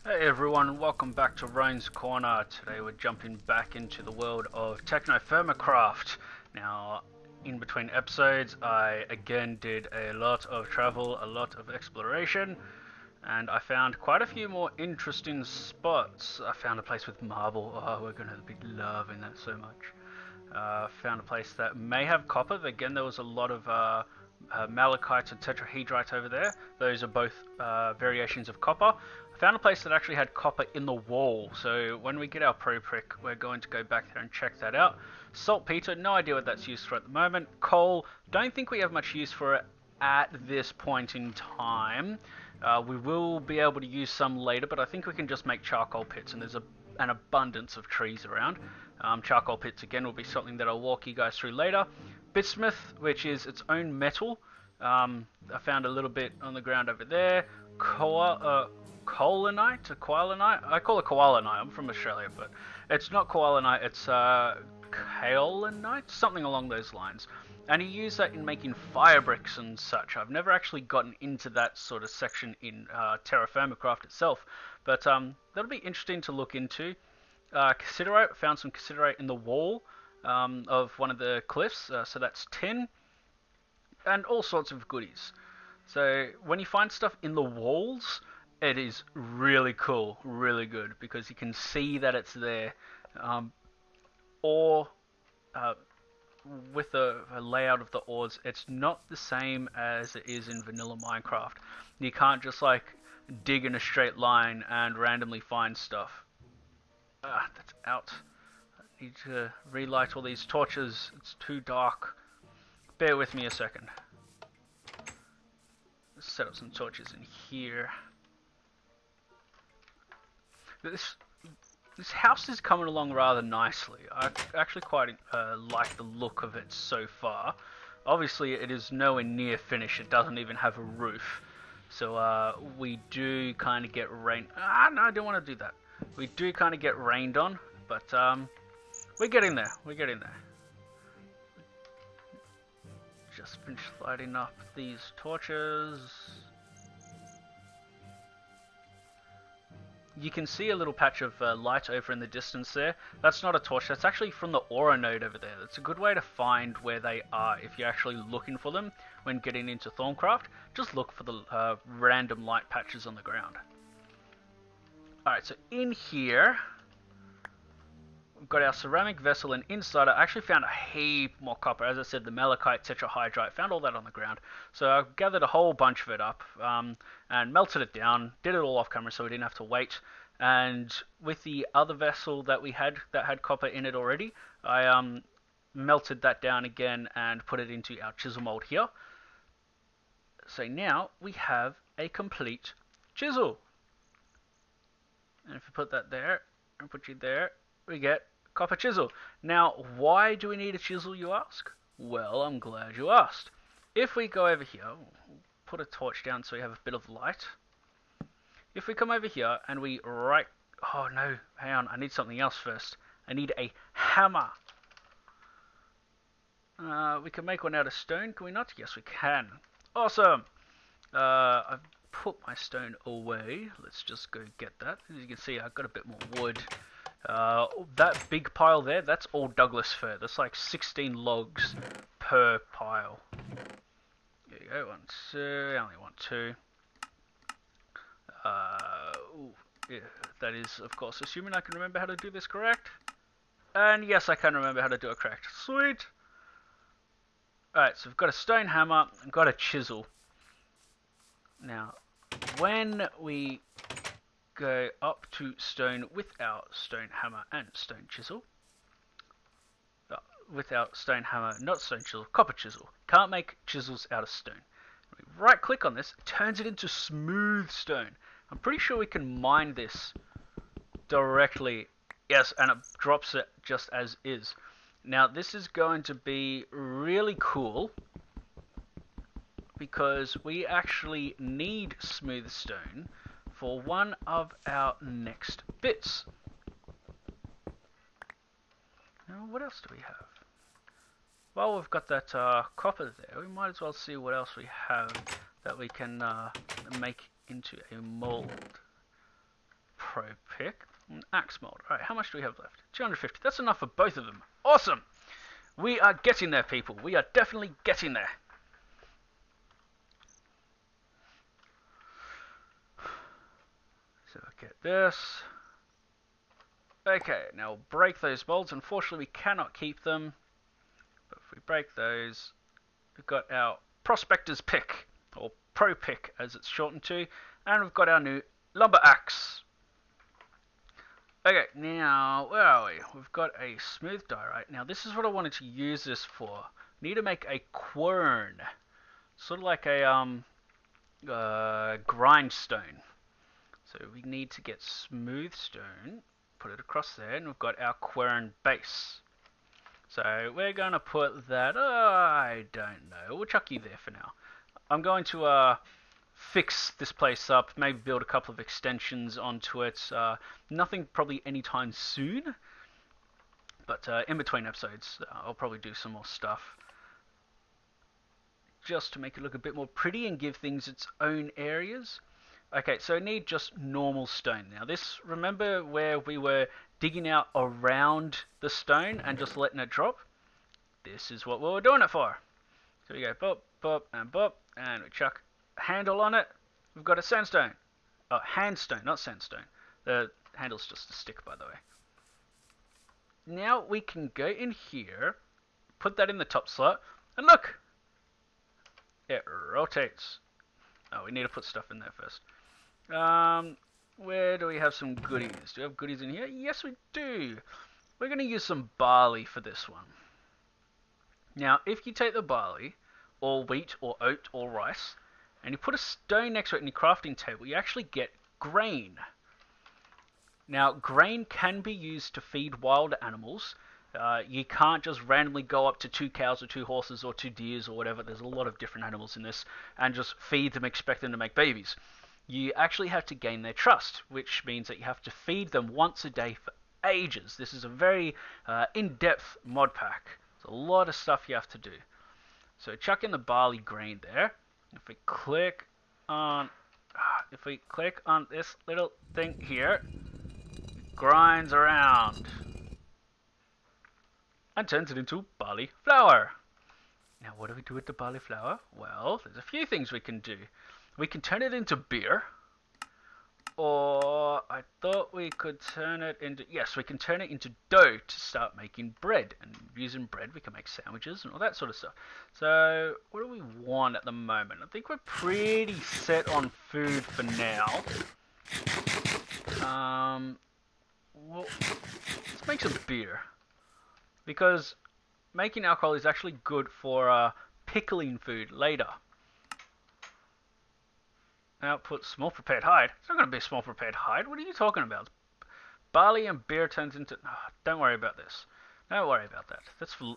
Hey everyone, welcome back to Roan's Corner. Today we're jumping back into the world of Technofirma craft. Now, in between episodes, I again did a lot of travel, a lot of exploration, and I found quite a few more interesting spots. I found a place with marble. Oh, we're going to be loving that so much. Found a place that may have copper. Again, there was a lot of malachite and tetrahedrite over there. Those are both variations of copper. I found a place that actually had copper in the wall, so when we get our pro prick, we're going to go back there and check that out. Saltpeter, no idea what that's used for at the moment. Coal, don't think we have much use for it at this point in time. We will be able to use some later, but I think we can just make charcoal pits, and there's an abundance of trees around. Charcoal pits, again, will be something that I'll walk you guys through later. Bismuth, which is its own metal. I found a little bit on the ground over there. Koalinite, I call it koalinite. I'm from Australia, but it's not koalinite, it's kaolinite, something along those lines. And you use that in making fire bricks and such. I've never actually gotten into that sort of section in Terra Firma Craft itself, but that'll be interesting to look into. Cassiterite, found some cassiterite in the wall of one of the cliffs, so that's tin, and all sorts of goodies. So when you find stuff in the walls, it is really cool, really good, because you can see that it's there. With the layout of the ores, it's not the same as it is in vanilla Minecraft. You can't just like dig in a straight line and randomly find stuff. That's out. I need to relight all these torches. It's too dark. Bear with me a second. Let's set up some torches in here. This house is coming along rather nicely. I actually quite like the look of it so far. Obviously, it is nowhere near finished. It doesn't even have a roof. So we do kind of get rain. No, I don't want to do that. We do kind of get rained on, but we're getting there. We're getting there. Just finished lighting up these torches. You can see a little patch of light over in the distance there. That's not a torch, that's actually from the aura node over there. That's a good way to find where they are if you're actually looking for them when getting into Thorncraft. Just look for the random light patches on the ground. Alright, so in here, we've got our ceramic vessel, and inside I actually found a heap more copper. As I said, the malachite, tetrahedrite, found all that on the ground. So I gathered a whole bunch of it up and melted it down, did it all off camera so we didn't have to wait. And with the other vessel that we had that had copper in it already, I melted that down again and put it into our chisel mold here. So now we have a complete chisel. And if we put that there and put you there, we get copper chisel. Now, why do we need a chisel, you ask? Well, I'm glad you asked. If we go over here, put a torch down so we have a bit of light. If we come over here and we oh no, hang on, I need something else first. I need a hammer. We can make one out of stone, can we not? Yes, we can. Awesome. I've put my stone away. Let's just go get that. As you can see, I've got a bit more wood. That big pile there, that's all Douglas fir. That's like 16 logs per pile. There you go, 1, 2, I only want 2. Yeah, that is, of course, assuming I can remember how to do this correct. And yes, I can remember how to do it correct. Sweet! Alright, so we've got a stone hammer, and got a chisel. Now, when we go up to stone with our stone hammer and stone chisel. With our stone hammer, not stone chisel, copper chisel. Can't make chisels out of stone. We right click on this, it turns it into smooth stone. I'm pretty sure we can mine this directly. Yes, and it drops it just as is. Now this is going to be really cool because we actually need smooth stone for one of our next bits. Now, what else do we have? Well, we've got that copper there. We might as well see what else we have that we can make into a mold. pro pick, an axe mold. Alright, how much do we have left? 250. That's enough for both of them. Awesome! We are getting there, people. We are definitely getting there. So get this. Okay, now we'll break those molds. Unfortunately, we cannot keep them. But if we break those, we've got our Prospector's Pick, or Pro Pick as it's shortened to, and we've got our new Lumber Axe. Okay, now, where are we? We've got a smooth diorite. Now, this is what I wanted to use this for. We need to make a quern. Sort of like a grindstone. So we need to get smooth stone, put it across there, and we've got our quern base. So we're going to put that, I don't know, we'll chuck you there for now. I'm going to fix this place up, maybe build a couple of extensions onto it. Nothing probably anytime soon, but in between episodes I'll probably do some more stuff. Just to make it look a bit more pretty and give things its own areas. Okay, so I need just normal stone. Now this, remember where we were digging out around the stone and just letting it drop? This is what we were doing it for. So we go bop, and we chuck a handle on it. We've got a sandstone. Oh, handstone, not sandstone. The handle's just a stick, by the way. Now we can go in here, put that in the top slot, and look! It rotates. Oh, we need to put stuff in there first. Where do we have some goodies? Do we have goodies in here? Yes, we do. We're going to use some barley for this one. Now, if you take the barley, or wheat, or oat, or rice, and you put a stone next to it in your crafting table, you actually get grain. Now, grain can be used to feed wild animals. You can't just randomly go up to 2 cows or 2 horses or 2 deers or whatever. There's a lot of different animals in this, and just feed them, expect them to make babies. You actually have to gain their trust, which means that you have to feed them once a day for ages. This is a very in-depth mod pack. There's a lot of stuff you have to do. So chuck in the barley grain there. If we click on this little thing here, it grinds around and turns it into barley flour. Now, what do we do with the barley flour? Well, there's a few things we can do. We can turn it into beer, or I thought we could turn it into, yes, we can turn it into dough to start making bread. And using bread, we can make sandwiches and all that sort of stuff. So, what do we want at the moment? I think we're pretty set on food for now. Well, let's make some beer. Because making alcohol is actually good for pickling food later. Output small prepared hide. It's not going to be a small prepared hide. What are you talking about? Barley and beer turns into... Oh, don't worry about this. Don't worry about that.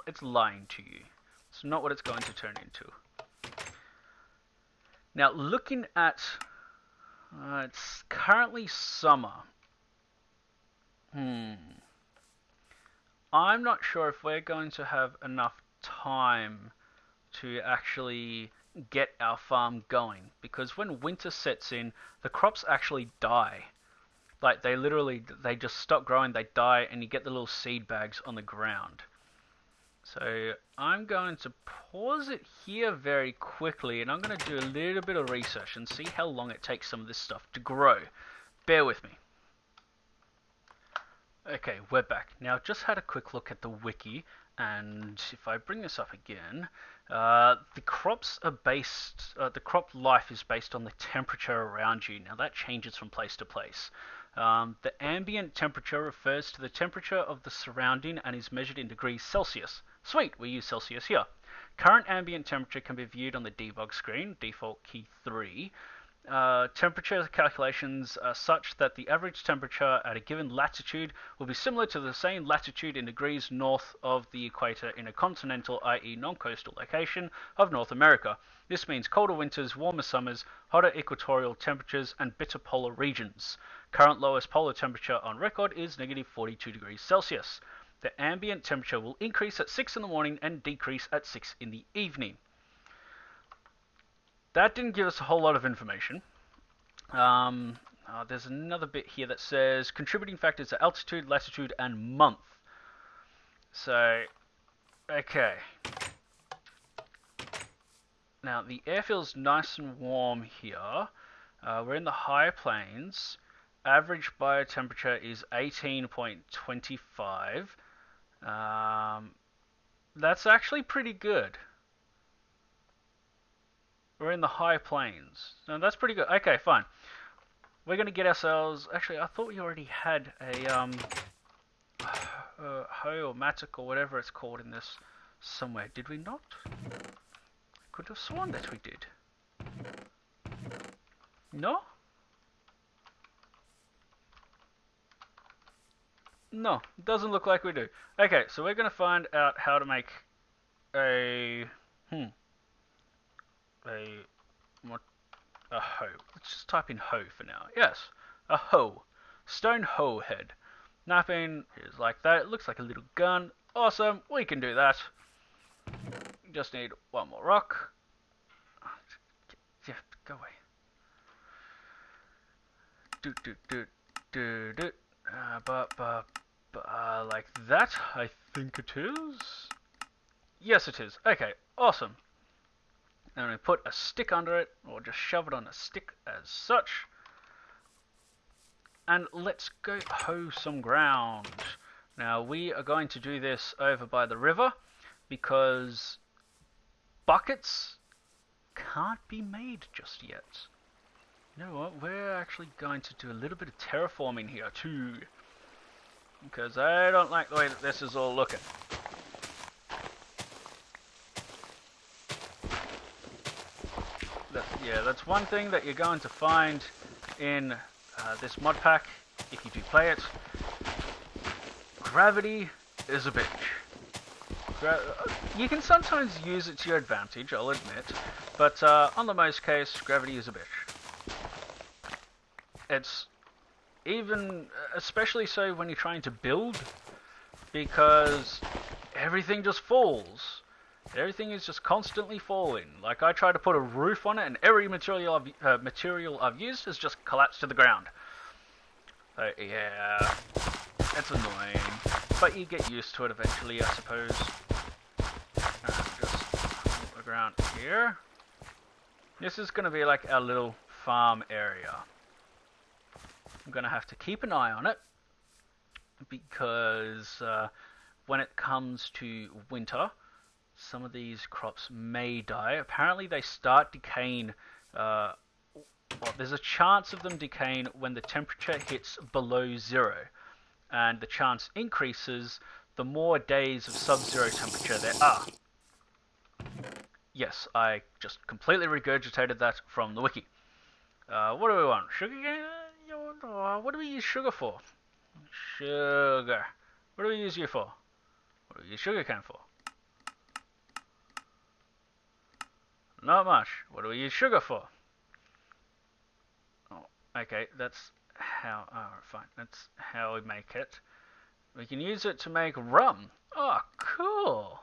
It's lying to you. It's not what it's going to turn into. Now, looking at... it's currently summer. I'm not sure if we're going to have enough time to actually get our farm going, because when winter sets in, the crops actually die. Like, they just stop growing, they die, and you get the little seed bags on the ground. So I'm going to pause it here very quickly, and I'm going to do a little bit of research and see how long it takes some of this stuff to grow. Bear with me. Okay, we're back. Now, just had a quick look at the wiki, and if I bring this up again, the crops are based, the crop life is based on the temperature around you. Now, that changes from place to place. The ambient temperature refers to the temperature of the surrounding and is measured in degrees Celsius. Sweet, we use Celsius here. Current ambient temperature can be viewed on the debug screen, default key 3. Temperature calculations are such that the average temperature at a given latitude will be similar to the same latitude in degrees north of the equator in a continental, i.e. non-coastal location of North America. This means colder winters, warmer summers, hotter equatorial temperatures, and bitter polar regions. Current lowest polar temperature on record is negative 42 degrees Celsius. The ambient temperature will increase at 6 in the morning and decrease at 6 in the evening. That didn't give us a whole lot of information. There's another bit here that says contributing factors are altitude, latitude, and month. So, okay. Now, the air feels nice and warm here. We're in the high plains. Average biotemperature is 18.25. That's actually pretty good. We're in the high plains. So that's pretty good. Okay, fine. We're going to get ourselves... Actually, I thought we already had a hoe or mattock or whatever it's called in this somewhere. Did we not? Could have sworn that we did. No? No, doesn't look like we do. Okay, so we're going to find out how to make a hoe. Let's just type in hoe for now. Yes, a hoe. Stone hoe head. Napping is like that. It looks like a little gun. Awesome, we can do that. Just need one more rock. Yeah, go away. Like that, I think it is. Yes, it is. Okay, awesome. And we put a stick under it, or just shove it on a stick as such. And let's go hoe some ground. Now, we are going to do this over by the river, because buckets can't be made just yet. You know what, we're actually going to do a little bit of terraforming here too, because I don't like the way that this is all looking. Yeah, that's one thing that you're going to find in this mod pack, if you do play it. Gravity is a bitch. You can sometimes use it to your advantage, I'll admit, but on the most case, gravity is a bitch. It's even, especially so when you're trying to build, because everything just falls. Everything is just constantly falling. Like, I try to put a roof on it, and every material I've used has just collapsed to the ground. So, yeah, it's annoying. But you get used to it eventually, I suppose. Just put the ground here. This is going to be like our little farm area. I'm going to have to keep an eye on it, because when it comes to winter, some of these crops may die. Apparently they start decaying, well, there's a chance of them decaying when the temperature hits below zero. And the chance increases the more days of sub-zero temperature there are. Yes, I just completely regurgitated that from the wiki. What do we want? Sugar cane? What do we use sugar for? Sugar. What do we use you for? What do we use sugar cane for? Not much. What do we use sugar for? Oh, okay, that's how... Oh, fine. That's how we make it. We can use it to make rum. Oh, cool.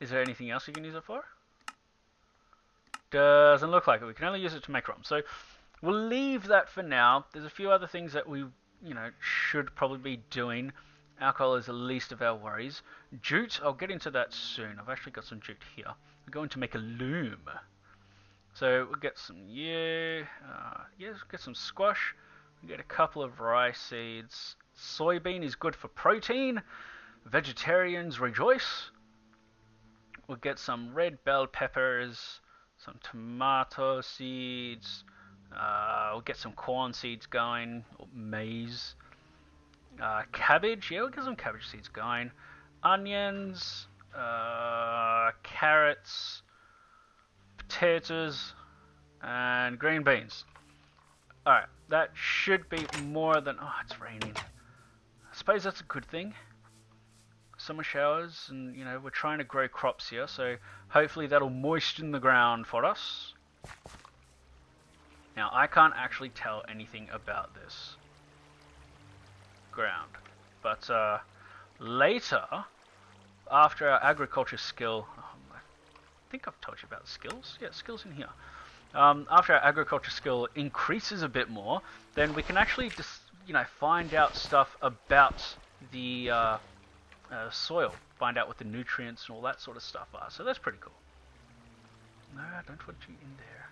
Is there anything else you can use it for? Doesn't look like it. We can only use it to make rum. So we'll leave that for now. There's a few other things that we, should probably be doing. Alcohol is the least of our worries. Jute, I'll get into that soon. I've actually got some jute here. We're going to make a loom. So we'll get some, yes, get some squash. We'll get a couple of rice seeds. Soybean is good for protein. Vegetarians rejoice. We'll get some red bell peppers, some tomato seeds. We'll get some corn seeds going, or maize. Cabbage, yeah, we'll get some cabbage seeds going. Onions, carrots, potatoes, and green beans. Alright, that should be more than... Oh, it's raining. I suppose that's a good thing. Summer showers, and, we're trying to grow crops here, so hopefully that'll moisten the ground for us. Now, I can't actually tell anything about this ground, but later, after our agriculture skill, I think I've told you about skills. Yeah, skills in here. After our agriculture skill increases a bit more, then we can actually just, find out stuff about the soil, find out what the nutrients and all that sort of stuff are. So that's pretty cool. No, I don't want you in there.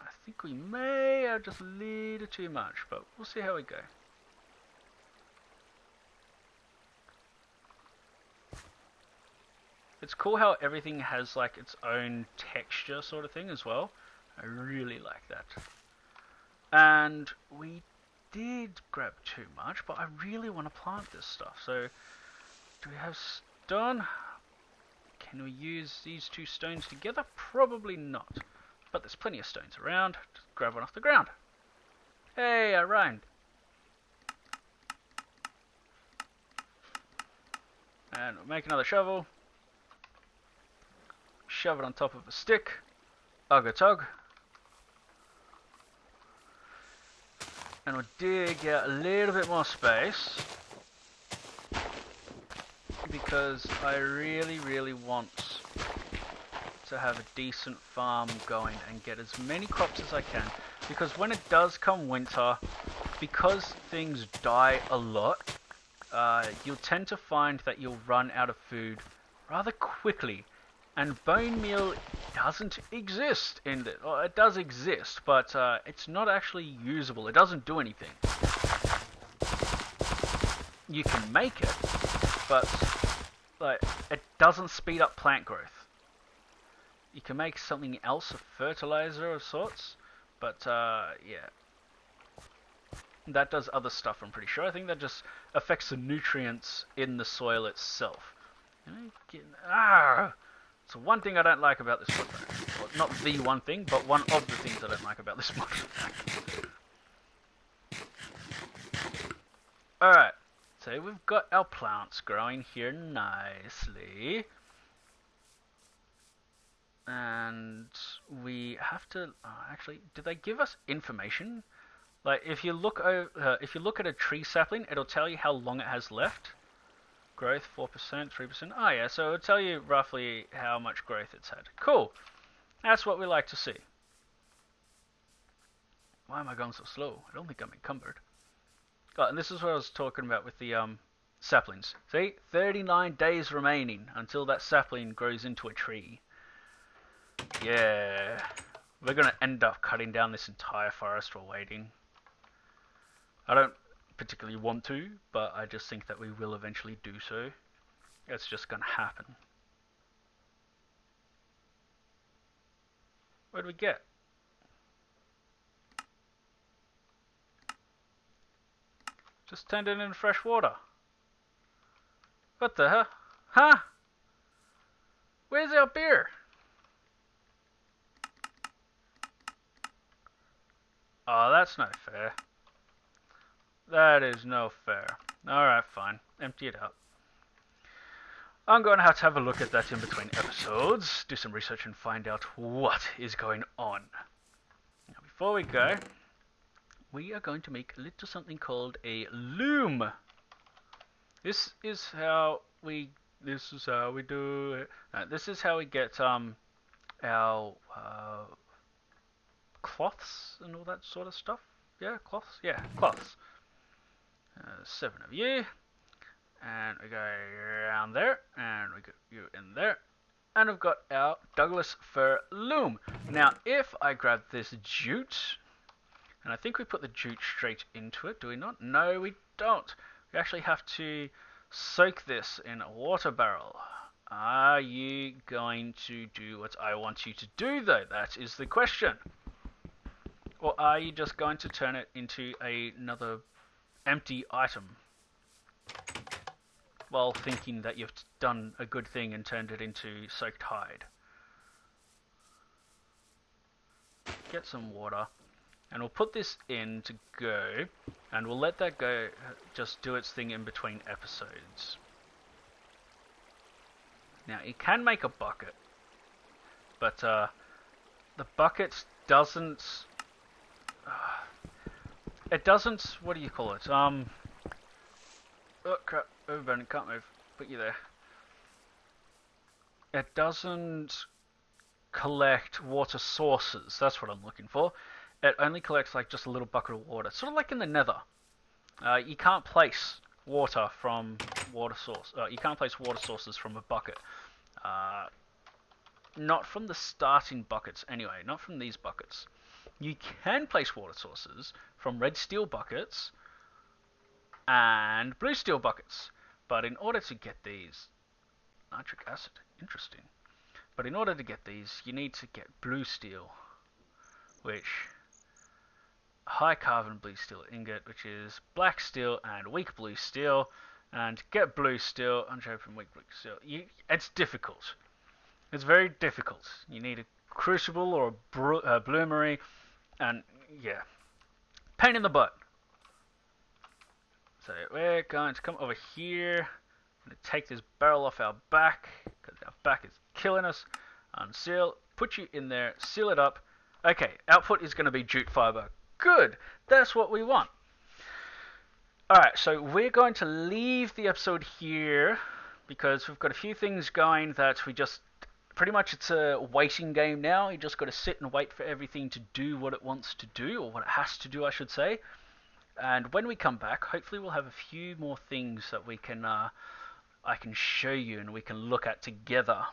I think we may have just a little too much, but we'll see how we go. It's cool how everything has like its own texture sort of thing as well. I really like that. And we did grab too much, but I really want to plant this stuff. So, do we have stone? Can we use these two stones together? Probably not. But there's plenty of stones around. Just grab one off the ground. Hey, I rhymed. And we'll make another shovel. Shove it on top of a stick. Ugga tug. And we'll dig out a little bit more space. Because I really, really want to have a decent farm going and get as many crops as I can. Because when it does come winter, because things die a lot, you'll tend to find that you'll run out of food rather quickly. And bone meal doesn't exist in it. Well, it does exist, but it's not actually usable. It doesn't do anything. You can make it, but like it doesn't speed up plant growth. You can make something else, a fertilizer of sorts, but yeah. That does other stuff, I'm pretty sure. I think that just affects the nutrients in the soil itself. So one thing I don't like about this mod pack. Well, not the one thing, but one of the things I don't like about this mod pack. Alright, so we've got our plants growing here nicely. And we have to... actually, did they give us information? Like, if you look at a tree sapling, it'll tell you how long it has left. Growth 4%, 3%. Oh yeah, so it'll tell you roughly how much growth it's had. Cool. That's what we like to see. Why am I going so slow? I don't think I'm encumbered. Oh, and this is what I was talking about with the saplings. See? 39 days remaining until that sapling grows into a tree. Yeah. We're going to end up cutting down this entire forest while waiting. I don't particularly want to, but I just think that we will eventually do so. It's just gonna happen. What do we get? Just turned it into fresh water. What the hell? Huh? Where's our beer? Oh, that's not fair. That is no fair. Alright, fine. Empty it out. I'm going to have a look at that in between episodes, do some research and find out what is going on. Now, before we go, we are going to make a little something called a loom. This is how we do it. This is how we get our cloths and all that sort of stuff. Yeah, cloths? Yeah, cloths. 7 of you, and we go around there, and we get you in there, and we've got our Douglas fir loom. Now, if I grab this jute, and I think we put the jute straight into it, do we not? No, we don't. We actually have to soak this in a water barrel. Are you going to do what I want you to do, though? That is the question. Or are you just going to turn it into another empty item while thinking that you've done a good thing and turned it into soaked hide? Get some water, and we'll put this in to go, and we'll let that go, just do its thing in between episodes. Now, you can make a bucket, but the bucket doesn't... it doesn't, what do you call it? Oh crap, Overburden, can't move. Put you there. It doesn't collect water sources. That's what I'm looking for. It only collects like just a little bucket of water. Sort of like in the Nether. You can't place water from water source. You can't place water sources from a bucket. Not from the starting buckets anyway. Not from these buckets. You can place water sources from red steel buckets and blue steel buckets. But in order to get these... Nitric acid. Interesting. But in order to get these, you need to get blue steel. Which... high carbon blue steel ingot, which is black steel and weak blue steel. And get blue steel, unsharpened weak blue steel. It's difficult. It's very difficult. You need a crucible or a bloomery, and yeah, pain in the butt. So we're going to come over here. I'm going to take this barrel off our back, because our back is killing us. Unseal, put you in there, seal it up. Okay, output is going to be jute fiber. Good, that's what we want. Alright, so we're going to leave the episode here, because we've got a few things going that we just... Pretty much it's a waiting game now. You just got to sit and wait for everything to do what it wants to do, or what it has to do, I should say. And when we come back, hopefully we'll have a few more things that we can, I can show you and we can look at together.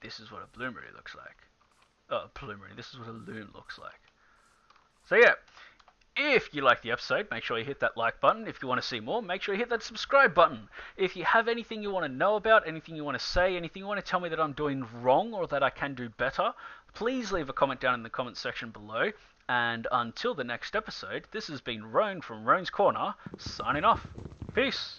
This is what a bloomery looks like. Oh, bloomery. This is what a loom looks like. So yeah. If you like the episode, make sure you hit that like button. If you want to see more, make sure you hit that subscribe button. If you have anything you want to know about, anything you want to say, anything you want to tell me that I'm doing wrong or that I can do better, please leave a comment down in the comment section below. And until the next episode, this has been Roan from Roan's Corner, signing off. Peace!